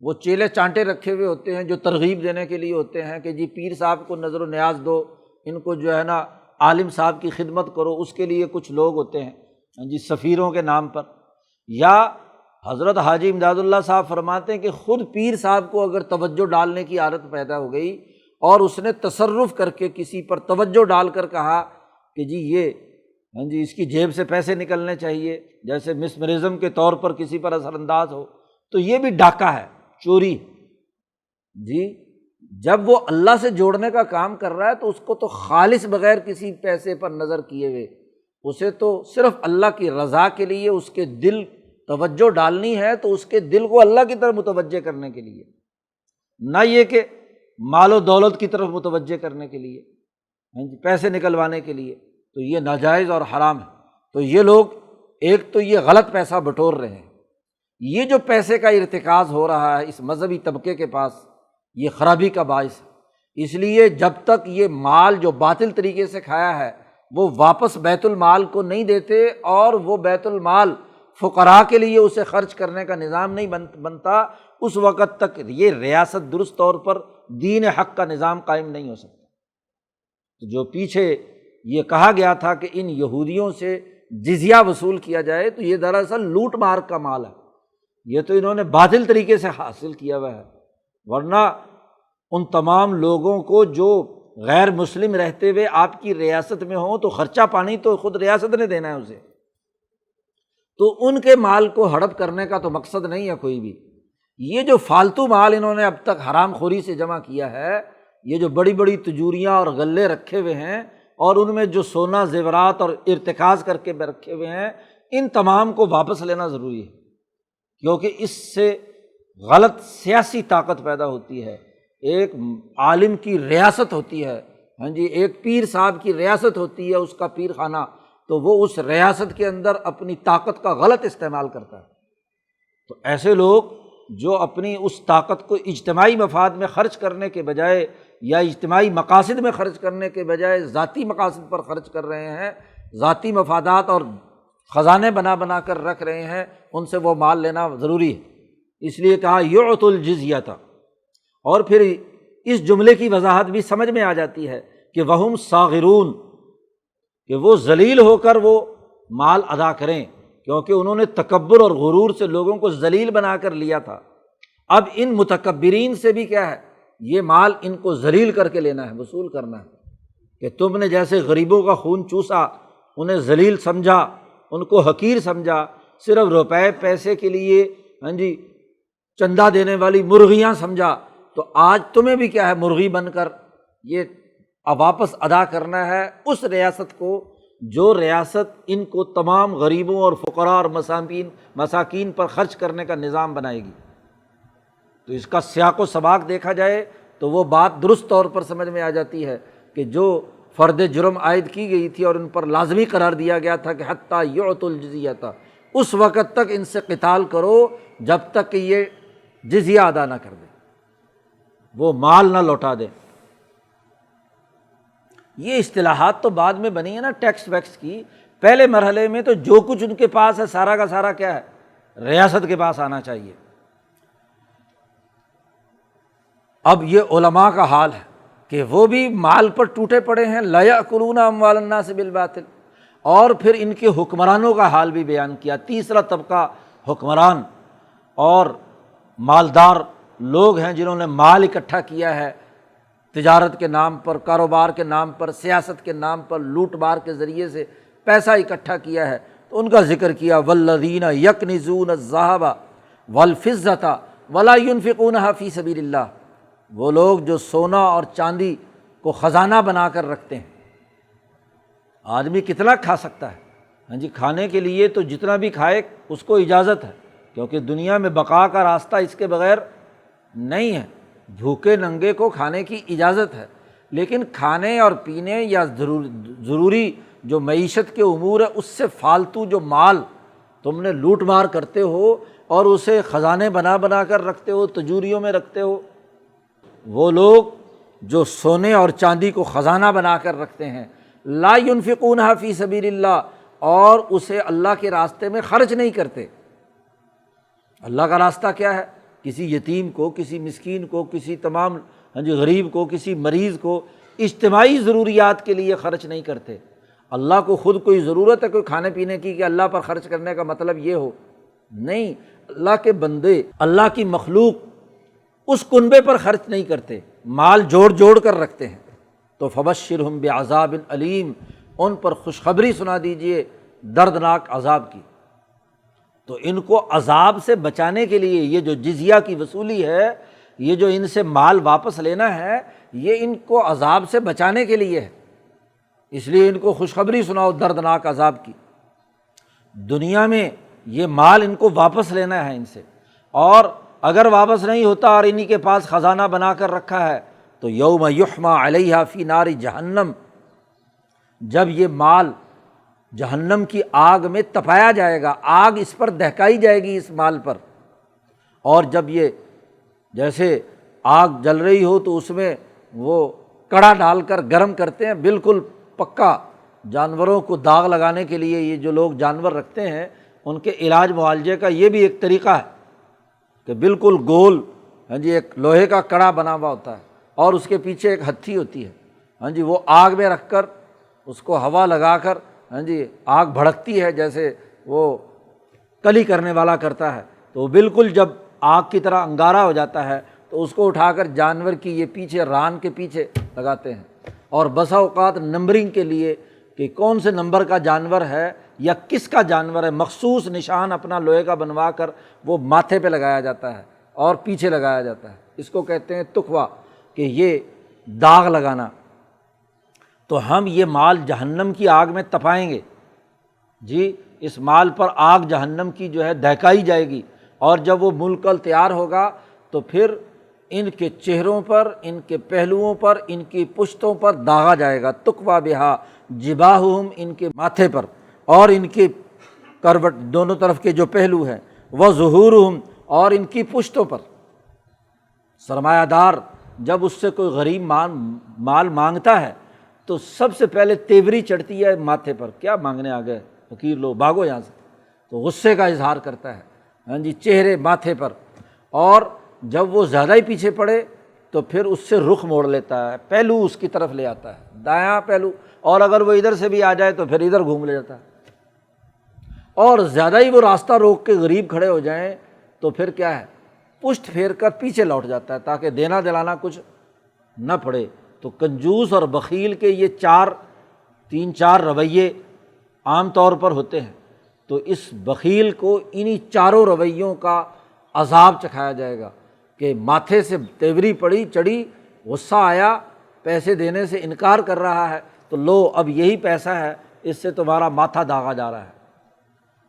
[SPEAKER 1] وہ چیلے چانٹے رکھے ہوئے ہوتے ہیں جو ترغیب دینے کے لیے ہوتے ہیں کہ جی پیر صاحب کو نظر و نیاز دو، ان کو جو ہے نا عالم صاحب کی خدمت کرو، اس کے لیے کچھ لوگ ہوتے ہیں ہاں جی سفیروں کے نام پر۔ یا حضرت حاجی امداد اللہ صاحب فرماتے ہیں کہ خود پیر صاحب کو اگر توجہ ڈالنے کی عادت پیدا ہو گئی اور اس نے تصرف کر کے کسی پر توجہ ڈال کر کہا کہ جی یہ ہاں جی اس کی جیب سے پیسے نکلنے چاہیے، جیسے مسمرزم کے طور پر کسی پر اثر انداز ہو، تو یہ بھی ڈاکہ ہے، چوری۔ جی جب وہ اللہ سے جوڑنے کا کام کر رہا ہے تو اس کو تو خالص بغیر کسی پیسے پر نظر کیے ہوئے، اسے تو صرف اللہ کی رضا کے لیے اس کے دل توجہ ڈالنی ہے، تو اس کے دل کو اللہ کی طرف متوجہ کرنے کے لیے، نہ یہ کہ مال و دولت کی طرف متوجہ کرنے کے لیے، پیسے نکلوانے کے لیے، تو یہ ناجائز اور حرام ہے۔ تو یہ لوگ ایک تو یہ غلط پیسہ بٹور رہے ہیں، یہ جو پیسے کا ارتکاز ہو رہا ہے اس مذہبی طبقے کے پاس، یہ خرابی کا باعث ہے۔ اس لیے جب تک یہ مال جو باطل طریقے سے کھایا ہے وہ واپس بیت المال کو نہیں دیتے اور وہ بیت المال فقراء کے لیے اسے خرچ کرنے کا نظام نہیں بنتا، اس وقت تک یہ ریاست درست طور پر دین حق کا نظام قائم نہیں ہو سکتا۔ تو جو پیچھے یہ کہا گیا تھا کہ ان یہودیوں سے جزیہ وصول کیا جائے، تو یہ دراصل لوٹ مار کا مال ہے، یہ تو انہوں نے باطل طریقے سے حاصل کیا ہوا ہے۔ ورنہ ان تمام لوگوں کو جو غیر مسلم رہتے ہوئے آپ کی ریاست میں ہوں تو خرچہ پانی تو خود ریاست نے دینا ہے اسے، تو ان کے مال کو ہڑپ کرنے کا تو مقصد نہیں ہے کوئی بھی۔ یہ جو فالتو مال انہوں نے اب تک حرام خوری سے جمع کیا ہے، یہ جو بڑی بڑی تجوریاں اور غلے رکھے ہوئے ہیں اور ان میں جو سونا زیورات اور ارتکاز کر کے رکھے ہوئے ہیں، ان تمام کو واپس لینا ضروری ہے، کیونکہ اس سے غلط سیاسی طاقت پیدا ہوتی ہے۔ ایک عالم کی ریاست ہوتی ہے، ہاں جی ایک پیر صاحب کی ریاست ہوتی ہے، اس کا پیر خانہ، تو وہ اس ریاست کے اندر اپنی طاقت کا غلط استعمال کرتا ہے۔ تو ایسے لوگ جو اپنی اس طاقت کو اجتماعی مفاد میں خرچ کرنے کے بجائے یا اجتماعی مقاصد میں خرچ کرنے کے بجائے ذاتی مقاصد پر خرچ کر رہے ہیں، ذاتی مفادات اور خزانے بنا بنا کر رکھ رہے ہیں، ان سے وہ مال لینا ضروری ہے۔ اس لیے کہا یعط الجزیۃ، اور پھر اس جملے کی وضاحت بھی سمجھ میں آ جاتی ہے کہ وہم صاغرون، کہ وہ ذلیل ہو کر وہ مال ادا کریں، کیونکہ انہوں نے تکبر اور غرور سے لوگوں کو ذلیل بنا کر لیا تھا۔ اب ان متکبرین سے بھی کیا ہے، یہ مال ان کو ذلیل کر کے لینا ہے، وصول کرنا ہے، کہ تم نے جیسے غریبوں کا خون چوسا، انہیں ذلیل سمجھا، ان کو حقیر سمجھا، صرف روپے پیسے کے لیے ہاں جی چندہ دینے والی مرغیاں سمجھا، تو آج تمہیں بھی کیا ہے مرغی بن کر یہ واپس ادا کرنا ہے اس ریاست کو، جو ریاست ان کو تمام غریبوں اور فقراء اور مساکین پر خرچ کرنے کا نظام بنائے گی۔ تو اس کا سیاق و سباق دیکھا جائے تو وہ بات درست طور پر سمجھ میں آ جاتی ہے کہ جو فرد جرم عائد کی گئی تھی اور ان پر لازمی قرار دیا گیا تھا کہ حتیٰ یعط الجزیۃ، اس وقت تک ان سے قتال کرو جب تک کہ یہ جزیہ ادا نہ کر دیں، وہ مال نہ لوٹا دیں۔ یہ اصطلاحات تو بعد میں بنی ہے نا ٹیکس ویکس کی، پہلے مرحلے میں تو جو کچھ ان کے پاس ہے سارا کا سارا کیا ہے، ریاست کے پاس آنا چاہیے۔ اب یہ علماء کا حال ہے کہ وہ بھی مال پر ٹوٹے پڑے ہیں، لا یأکلون اموال الناس بالباطل، اور پھر ان کے حکمرانوں کا حال بھی بیان کیا۔ تیسرا طبقہ حکمران اور مالدار لوگ ہیں جنہوں نے مال اکٹھا کیا ہے، تجارت کے نام پر، کاروبار کے نام پر، سیاست کے نام پر، لوٹ مار کے ذریعے سے پیسہ اکٹھا کیا ہے، تو ان کا ذکر کیا، والذین یکنزون الذھب والفضة ولا ينفقونها فی سبیل اللہ، وہ لوگ جو سونا اور چاندی کو خزانہ بنا کر رکھتے ہیں۔ آدمی کتنا کھا سکتا ہے؟ ہاں جی، کھانے کے لیے تو جتنا بھی کھائے اس کو اجازت ہے، کیونکہ دنیا میں بقا کا راستہ اس کے بغیر نہیں ہے۔ بھوکے ننگے کو کھانے کی اجازت ہے، لیکن کھانے اور پینے یا ضروری جو معیشت کے امور ہے اس سے فالتو جو مال تم نے لوٹ مار کرتے ہو اور اسے خزانے بنا بنا کر رکھتے ہو، تجوریوں میں رکھتے ہو، وہ لوگ جو سونے اور چاندی کو خزانہ بنا کر رکھتے ہیں، لا ينفقونها فی سبیل اللہ، اور اسے اللہ کے راستے میں خرچ نہیں کرتے۔ اللہ کا راستہ کیا ہے؟ کسی یتیم کو، کسی مسکین کو، کسی تمام غریب کو، کسی مریض کو اجتماعی ضروریات کے لیے خرچ نہیں کرتے۔ اللہ کو خود کوئی ضرورت ہے کوئی کھانے پینے کی کہ اللہ پر خرچ کرنے کا مطلب یہ ہو؟ نہیں، اللہ کے بندے، اللہ کی مخلوق اس کنبے پر خرچ نہیں کرتے، مال جوڑ جوڑ کر رکھتے ہیں۔ تو فبشرہم بعذاب علیم، ان پر خوشخبری سنا دیجئے دردناک عذاب کی۔ تو ان کو عذاب سے بچانے کے لیے یہ جو جزیہ کی وصولی ہے، یہ جو ان سے مال واپس لینا ہے، یہ ان کو عذاب سے بچانے کے لیے ہے، اس لیے ان کو خوشخبری سناؤ دردناک عذاب کی۔ دنیا میں یہ مال ان کو واپس لینا ہے ان سے، اور اگر واپس نہیں ہوتا اور انہی کے پاس خزانہ بنا کر رکھا ہے تو یوم یحمى علیہا فی نار جہنم، جب یہ مال جہنم کی آگ میں تپایا جائے گا، آگ اس پر دہکائی جائے گی اس مال پر، اور جب یہ جیسے آگ جل رہی ہو تو اس میں وہ کڑا ڈال کر گرم کرتے ہیں، بالکل پکا، جانوروں کو داغ لگانے کے لیے یہ جو لوگ جانور رکھتے ہیں ان کے علاج معالجے کا یہ بھی ایک طریقہ ہے کہ بالکل گول، ہاں جی، ایک لوہے کا کڑا بنا ہوا ہوتا ہے اور اس کے پیچھے ایک ہتھی ہوتی ہے، ہاں جی، وہ آگ میں رکھ کر اس کو ہوا لگا کر، ہاں جی، آگ بھڑکتی ہے جیسے وہ کلی کرنے والا کرتا ہے، تو وہ بالکل جب آگ کی طرح انگارہ ہو جاتا ہے تو اس کو اٹھا کر جانور کی یہ پیچھے ران کے پیچھے لگاتے ہیں، اور بسا اوقات نمبرنگ کے لیے کہ کون سے نمبر کا جانور ہے یا کس کا جانور ہے، مخصوص نشان اپنا لوہے کا بنوا کر وہ ماتھے پہ لگایا جاتا ہے اور پیچھے لگایا جاتا ہے، اس کو کہتے ہیں تقویٰ، کہ یہ داغ لگانا۔ تو ہم یہ مال جہنم کی آگ میں تپائیں گے، جی، اس مال پر آگ جہنم کی جو ہے دہکائی جائے گی، اور جب وہ ملکل تیار ہوگا تو پھر ان کے چہروں پر، ان کے پہلوؤں پر، ان کی پشتوں پر داغا جائے گا، تقویٰ بہا جباہہم، ان کے ماتھے پر اور ان کے کروٹ دونوں طرف کے جو پہلو ہیں، وظہورہم، اور ان کی پشتوں پر۔ سرمایہ دار جب اس سے کوئی غریب مال مانگتا ہے تو سب سے پہلے تیوری چڑھتی ہے ماتھے پر، کیا مانگنے آ گئے فقیر لوگ، بھاگو یہاں سے، تو غصے کا اظہار کرتا ہے، ہاں جی، چہرے ماتھے پر، اور جب وہ زیادہ ہی پیچھے پڑے تو پھر اس سے رخ موڑ لیتا ہے، پہلو اس کی طرف لے آتا ہے، دایاں پہلو، اور اگر وہ ادھر سے بھی آ جائے تو پھر ادھر گھوم لے جاتا ہے، اور زیادہ ہی وہ راستہ روک کے غریب کھڑے ہو جائیں تو پھر کیا ہے، پشت پھیر کر پیچھے لوٹ جاتا ہے تاکہ دینا دلانا کچھ نہ پڑے۔ تو کنجوس اور بخیل کے یہ تین چار رویے عام طور پر ہوتے ہیں، تو اس بخیل کو انہی چاروں رویوں کا عذاب چکھایا جائے گا کہ ماتھے سے تیوری پڑی چڑھی، غصہ آیا، پیسے دینے سے انکار کر رہا ہے، تو لو اب یہی پیسہ ہے، اس سے تمہارا ماتھا داغا جا رہا ہے۔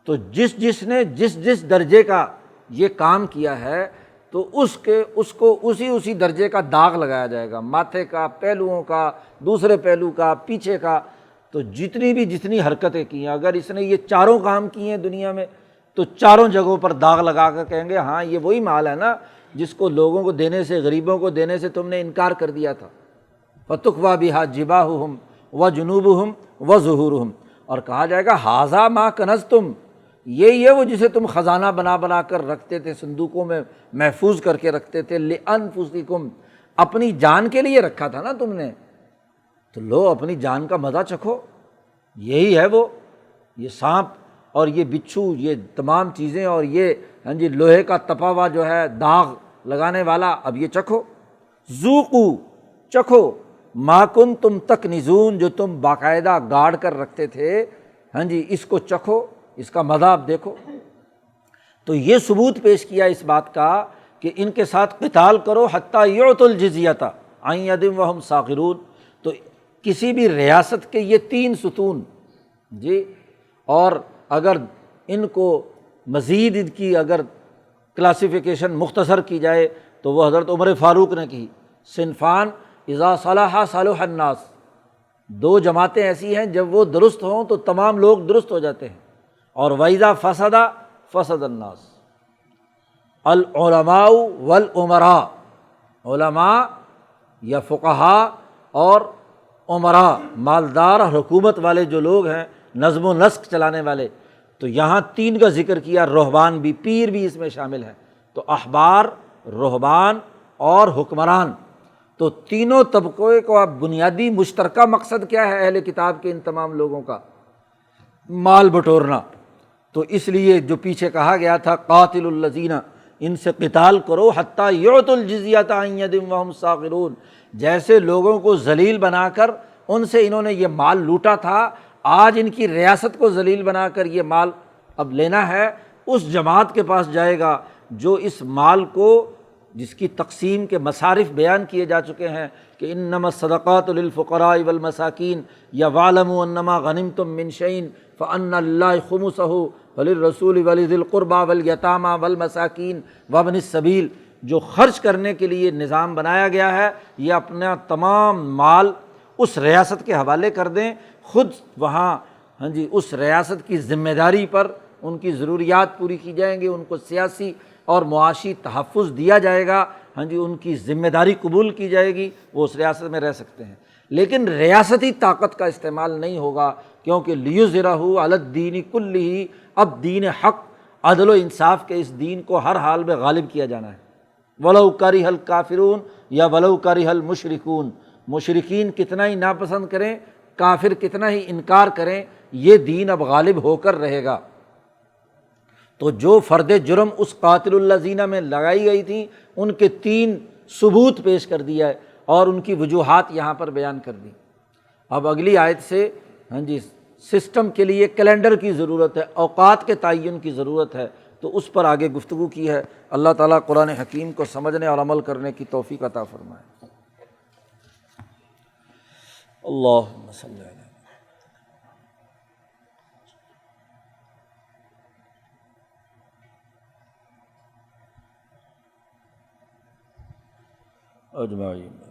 [SPEAKER 1] تو جس نے جس درجے کا یہ کام کیا ہے تو اس کو اسی درجے کا داغ لگایا جائے گا، ماتھے کا، پہلوؤں کا، دوسرے پہلو کا، پیچھے کا۔ تو جتنی حرکتیں کی ہیں، اگر اس نے یہ چاروں کام کیے ہیں دنیا میں تو چاروں جگہوں پر داغ لگا کر کہیں گے ہاں یہ وہی مال ہے نا جس کو لوگوں کو دینے سے، غریبوں کو دینے سے تم نے انکار کر دیا تھا۔ فَتُقْوَى بِهَا جِبَاهُهُمْ وَجُنُوبُهُمْ وَظُهُورُهُمْ، اور کہا جائے گا ہَٰذَا مَا كَنَزْتُمْ، یہ وہ جسے تم خزانہ بنا کر رکھتے تھے، صندوقوں میں محفوظ کر کے رکھتے تھے، لِأَنفُسِكُمْ، اپنی جان کے لیے رکھا تھا نا تم نے، تو لو اپنی جان کا مزہ چکھو۔ یہی ہے وہ، یہ سانپ اور یہ بچھو، یہ تمام چیزیں، اور یہ ہاں جی لوہے کا تپا ہوا جو ہے داغ لگانے والا، اب یہ چکھو۔ ذوقوا، چکھو، ما کنتم تکنزون، جو تم باقاعدہ گاڑ کر رکھتے تھے، ہاں جی اس کو چکھو۔ اس کا مزہ آپ دیکھو۔ تو یہ ثبوت پیش کیا اس بات کا کہ ان کے ساتھ قتال کرو حتیٰ یعطوا الجزیۃ عن ید وہم صاغرون۔ تو کسی بھی ریاست کے یہ تین ستون جی، اور اگر ان کو مزید ان کی اگر کلاسیفیکیشن مختصر کی جائے تو وہ حضرت عمر فاروق نے کی، صنفان اذا صلح صلح الناس، دو جماعتیں ایسی ہیں جب وہ درست ہوں تو تمام لوگ درست ہو جاتے ہیں، اور وَإِذَا فَسَدَ فَسَدَ النَّاسُ، العلماء والامراء، علماء یا فقہاء اور امراء، مالدار اور حکومت والے جو لوگ ہیں، نظم و نسق چلانے والے، تو یہاں تین کا ذکر کیا، رہبان بھی، پیر بھی اس میں شامل ہیں۔ تو احبار، رہبان اور حکمران، تو تینوں طبقوں کو اب بنیادی مشترکہ مقصد کیا ہے اہل کتاب کے ان تمام لوگوں کا؟ مال بٹورنا۔ تو اس لیے جو پیچھے کہا گیا تھا قاتل الذین، ان سے قتال کرو حتیٰ یعطوا الجزیۃ عن ید وہم صاغرون، جیسے لوگوں کو ذلیل بنا کر ان سے انہوں نے یہ مال لوٹا تھا، آج ان کی ریاست کو ذلیل بنا کر یہ مال اب لینا ہے۔ اس جماعت کے پاس جائے گا جو اس مال کو، جس کی تقسیم کے مصارف بیان کیے جا چکے ہیں کہ انما الصدقات للفقراء والمساکین، یا واعلموا انما غنمتم من شیء فان للہ خمسہ وللرسول ولذی القربى والیتامى والمساکین وابن السبیل، جو خرچ کرنے کے لیے نظام بنایا گیا ہے، یہ اپنا تمام مال اس ریاست کے حوالے کر دیں، خود وہاں ہاں جی اس ریاست کی ذمہ داری پر ان کی ضروریات پوری کی جائیں گی، ان کو سیاسی اور معاشی تحفظ دیا جائے گا، ہاں جی ان کی ذمہ داری قبول کی جائے گی، وہ اس ریاست میں رہ سکتے ہیں۔ لیکن ریاستی طاقت کا استعمال نہیں ہوگا، کیونکہ لیظہرہ علی الدین کلہ، اب دین حق، عدل و انصاف کے اس دین کو ہر حال میں غالب کیا جانا ہے۔ ولو کرہ الکافرون، یا ولو کرہ المشرکون، مشرکین کتنا ہی ناپسند کریں، کافر کتنا ہی انکار کریں، یہ دین اب غالب ہو کر رہے گا۔ تو جو فرد جرم اس قاتل الذین میں لگائی گئی تھی، ان کے تین ثبوت پیش کر دیا ہے اور ان کی وجوہات یہاں پر بیان کر دی۔ اب اگلی آیت سے ہاں جی سسٹم کے لیے کیلنڈر کی ضرورت ہے، اوقات کے تعین کی ضرورت ہے، تو اس پر آگے گفتگو کی ہے۔ اللہ تعالیٰ قرآن حکیم کو سمجھنے اور عمل کرنے کی توفیق عطا فرمائے۔ اللہم صلی علی اجمعین۔